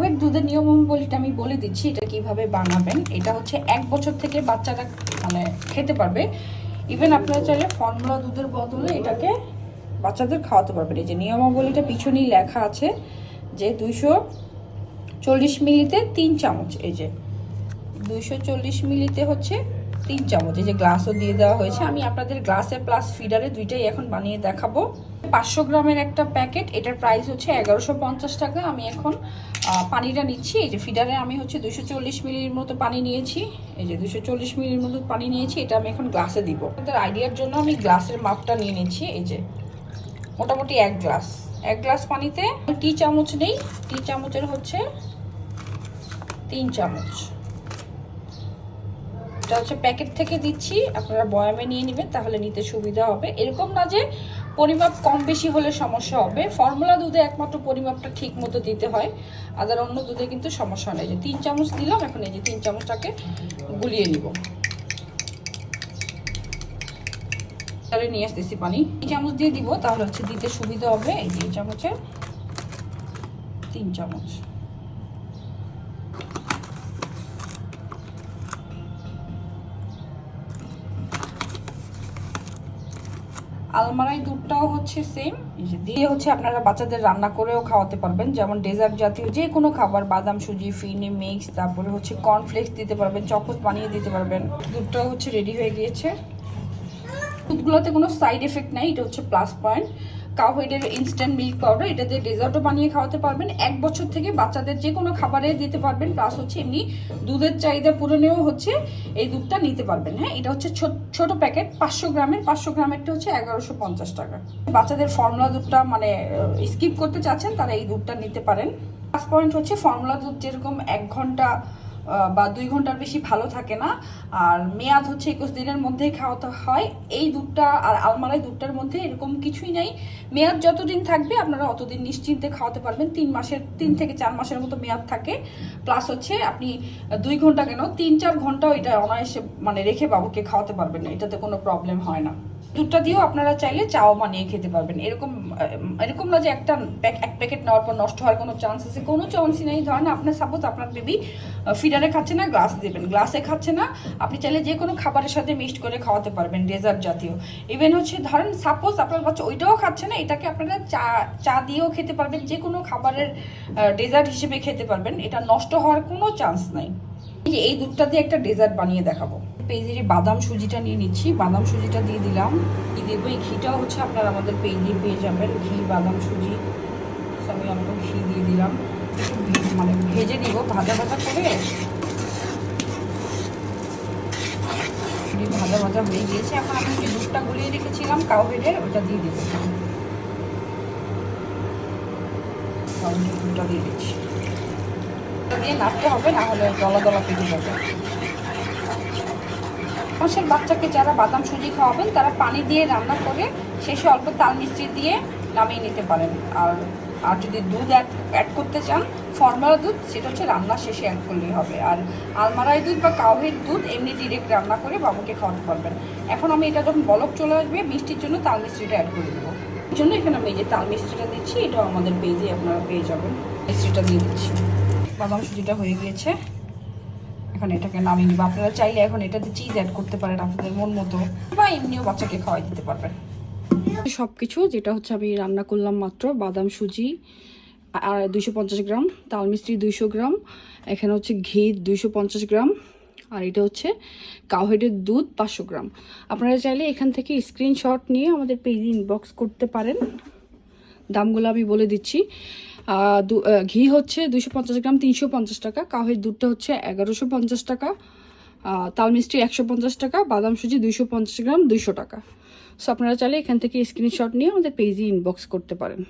কাউয়ের দুধের নিয়মাবলীটা আমি বলে দিচ্ছি, এটা কিভাবে বানাবেন। এটা হচ্ছে 1 বছর থেকে বাচ্চারা মানে খেতে পারবে। ইভেন আপনারা চাইলে ফর্মুলা দুধের বদলে এটাকে বাচ্চাদের খাওয়াতে পারবেন। এই যে নিয়মাবলীটা পিছনেই লেখা আছে যে 240 মিলিতে 3 চামচ, এই যে 240 মিলিতে হচ্ছে 3 চামচ। এই যে গ্লাসও দিয়ে দেওয়া হয়েছে। আমি আপনাদের গ্লাসে প্লাস ফিডারে দুইটাই এখন বানিয়ে দেখাবো। 500 গ্রামের একটা প্যাকেট, এটার প্রাইস হচ্ছে 1150 টাকা। আমি এখন পানিটা নিচ্ছি। এই যে ফিডারে আমি হচ্ছে 240 মিলির মতো পানি নিয়েছি। এই যে 240 মিলির মতো পানি নিয়েছি, এটা আমি এখন গ্লাসে দিব। আপনাদের আইডিয়ার জন্য আমি গ্লাসের মাপটা নিয়ে নিচ্ছি। এই যে মোটামুটি 1 গ্লাস পানিতে টি চামচ নেই, টি চামচের হচ্ছে 3 চামচ। এটা হচ্ছে প্যাকেট থেকে দিচ্ছি, আপনারা বয়ামে নিয়ে নেবেন, তাহলে নিতে সুবিধা হবে। এরকম না যে পরিমাপ কম বেশি হলে সমস্যা হবে। ফর্মুলা দুধে একমাত্র পরিমাপটা ঠিক মতো দিতে হয়, আদার অন্য দুধে কিন্তু সমস্যা নেই। যে 3 চামচ দিলাম, এখন এই যে 3 চামচটাকে গুলিয়ে নিব। তাহলে নিয়ে আসতেছি পানি, 3 চামচ দিয়ে দিব, তাহলে হচ্ছে দিতে সুবিধা হবে। এই যে চামচে 3 চামচ। আলমারাই দুধটাও হচ্ছে সেম, দিয়ে হচ্ছে আপনারা বাচ্চাদের রান্না করেও খাওয়াতে পারবেন। যেমন ডেজার্ট জাতীয় যে কোনো খাবার, বাদাম সুজি, ফিনি মিক্স, তারপরে হচ্ছে কর্নফ্লেক্স দিতে পারবেন, চকোস বানিয়ে দিতে পারবেন। দুধটাও হচ্ছে রেডি হয়ে গিয়েছে। দুধগুলোতে কোনো সাইড এফেক্ট নাই, এটা হচ্ছে প্লাস পয়েন্ট। কাউহেডের ইনস্ট্যান্ট মিল্ক পাউডার, এটা দিয়ে ডেজার্টও বানিয়ে খাওয়াতে পারবেন। 1 বছর থেকে বাচ্চাদের যে কোনো খাবারে দিতে পারবেন, প্লাস হচ্ছে এমনি দুধের চাহিদা পূরণেও হচ্ছে এই দুধটা নিতে পারবেন। হ্যাঁ, এটা হচ্ছে ছোট প্যাকেট 500 গ্রামের, 500 গ্রামেরটা হচ্ছে 1150 টাকা। বাচ্চাদের ফর্মুলা দুধটা মানে স্কিপ করতে চাচ্ছেন, তারা এই দুধটা নিতে পারেন। প্লাস পয়েন্ট হচ্ছে ফর্মুলা দুধ যেরকম 1 ঘন্টা বা 2 ঘন্টার বেশি ভালো থাকে না, আর মেয়াদ হচ্ছে 21 দিনের মধ্যেই খাওয়াতে হয়। এই দুধটা আর আলমারাই দুধটার মধ্যে এরকম কিছুই নাই। মেয়াদ যতদিন থাকবে আপনারা অতদিন নিশ্চিন্তে খাওয়াতে পারবেন। 3 থেকে 4 মাসের মতো মেয়াদ থাকে। প্লাস হচ্ছে আপনি 2 ঘন্টা কেন 3-4 ঘন্টাও এটা অনায়াসে মানে রেখে বাবুকে খাওয়াতে পারবেন না, এটাতে কোনো প্রবলেম হয় না। দুধটা দিয়েও আপনারা চাইলে চাও বানিয়ে খেতে পারবেন। এরকম না যে এক প্যাকেট নেওয়ার পর নষ্ট হওয়ার কোনো চান্স আছে, কোনো চান্সই নেই। ধরেন আপনার সাপোজ আপনার বেবি ফিডারে খাচ্ছে না, গ্লাস দেবেন, গ্লাসে খাচ্ছে না, আপনি চাইলে যে কোনো খাবারের সাথে মিক্সড করে খাওয়াতে পারবেন, ডেজার্ট জাতীয়। ইভেন হচ্ছে ধরেন সাপোজ আপনার বাচ্চা ওইটাও খাচ্ছে না, এটাকে আপনারা চা দিয়েও খেতে পারবেন, যে কোনো খাবারের ডেজার্ট হিসেবে খেতে পারবেন। এটা নষ্ট হওয়ার কোনো চান্স নাই। এই দুধটা দিয়ে একটা ডেজার্ট বানিয়ে দেখাবো। পেজের বাদাম সুজিটা নিয়ে নিচ্ছি, বাদাম সুজিটা দিয়ে দিলাম। কি দেবো, এই ঘিটাও হচ্ছে আপনারা আমাদের পেজে পেয়ে যাবেন, ঘি বাদাম সুজি। আমি অল্প ঘি দিয়ে দিলাম, মানে ভেজে নিব, ভাজা করে ভাজা হয়ে গিয়েছে। এখন আমি যে দুধটা গুলিয়ে রেখেছিলাম কাউহেডের, ওটা দিয়ে দেবো। দুধটা দিয়ে দিচ্ছি, দিয়ে নাড়তে হবে, না হলে দলা পেকে যাবে। মাসের বাচ্চাকে যারা বাদাম সুজি খাওয়াবেন, তারা পানি দিয়ে রান্না করে শেষে অল্প তাল মিষ্টি দিয়ে নামিয়ে নিতে পারেন। আর যদি দুধ অ্যাড করতে চান, ফর্মুলা দুধ, সেটা হচ্ছে রান্না শেষে অ্যাড করলেই হবে। আর আলমারাই দুধ বা কাউহের দুধ এমনি ডিরেক্ট রান্না করে বাবুকে খাওয়াতে পারবেন। এখন আমি এটা যখন বলক চলে আসবে, মিষ্টির জন্য তাল মিষ্টিটা অ্যাড করে দেবো। এই জন্য এখানে আমি এই যে তাল মিষ্টিটা দিচ্ছি, এটাও আমাদের পেজে আপনারা পেয়ে যাবেন। মিষ্টিটা দিয়ে দিচ্ছি, বাদাম সুজিটা হয়ে গিয়েছে। এখন এটাকে নামিয়ে নিব। আপনারা চাইলে এখন এটাতে চিজ অ্যাড করতে পারেন আপনাদের মন মতো, বা এমনিও বাচ্চাকে খাওয়াই দিতে পারবেন। সবকিছু যেটা হচ্ছে আমি রান্না করলাম মাত্র, বাদাম সুজি আর 250 গ্রাম, তাল মিষ্টি 200 গ্রাম, এখানে হচ্ছে ঘি 250 গ্রাম, আর এটা হচ্ছে কাউহেডের দুধ 500 গ্রাম। আপনারা চাইলে এখান থেকে স্ক্রিনশট নিয়ে আমাদের পেজে ইনবক্স করতে পারেন। দামগুলো আমি বলে দিচ্ছি। ঘি হচ্ছে 250 গ্রাম 350 টাকা, কাউহের দুধটা হচ্ছে 1150 টাকা, তাল মিষ্টি 150 টাকা, বাদাম সুজি 250 গ্রাম 200 টাকা। সো আপনারা চাইলে এখান থেকে স্ক্রিনশট নিয়ে আমাদের পেজে ইনবক্স করতে পারেন।